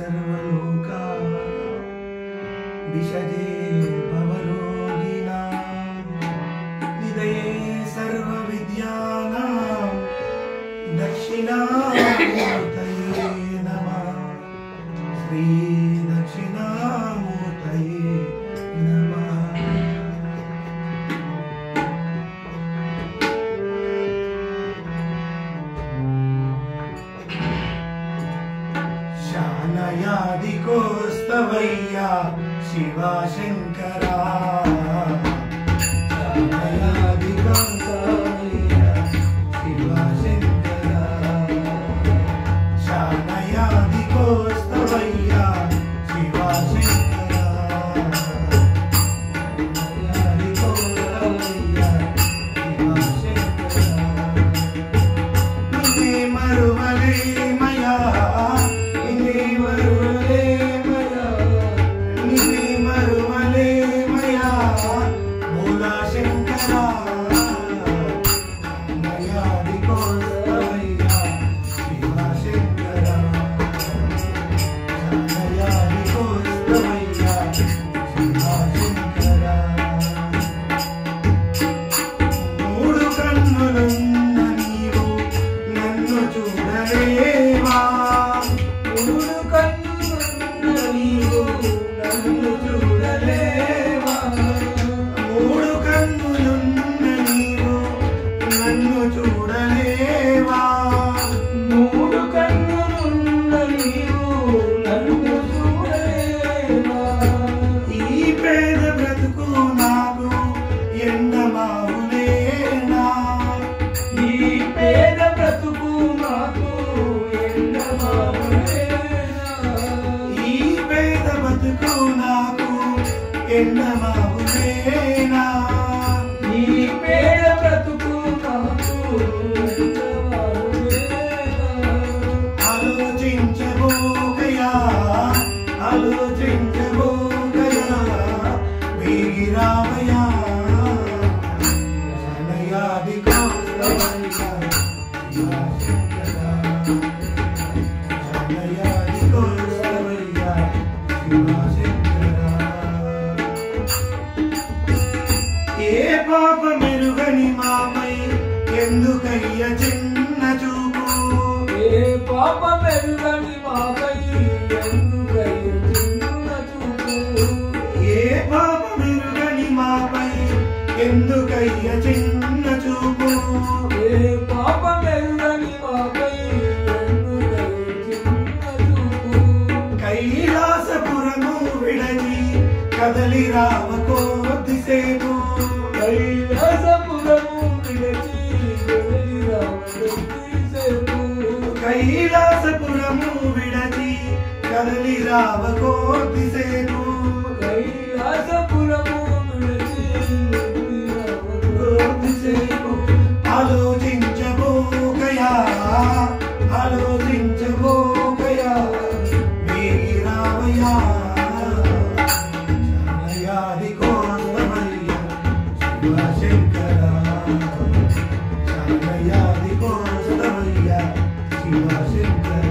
सर्वलोकानां विषजे भवरोगिणां निधये सर्वविद्यानां दक्षिणामूर्तये नमः। श्री दक्षिणामूर्तये नमः। शानयादिकोस्तवय्या शिवा शंकरा शानयादिकोस्तवय्या शिवा शंकरा शानयादिकोस्तवय्या शिवा शंकरा शानयादिकोस्तवय्या शिवा शंकरा निधे मरुवले मया ఎందుకయ్య చిన్న చూపు ఏ పాప మెరుగని మాపై ఎందుకయ్య చిన్న చూపు ఏ పాప మెరుగని మాపై ఎందుకయ్య చిన్న చూపు ఏ పాప మెరుగని మాపై ఎందుకయ్య చిన్న చూపు కైలాసపురము విడచి కదలి రామ కొద్దిసేపు కైలాసపురము విడచి కైలాసపురము విడచి కదలి రావ కొద్దిసేపు కైలాసపురము విడచి కొద్దిసేపు ఆలోచించబోకయా ఆలోచించబోకయా వేగి రావయ్యా శానయాదికోస్తవయ్యా శివ శంకరా శానయాదికోస్తవయ్యా शिवा शंकरा।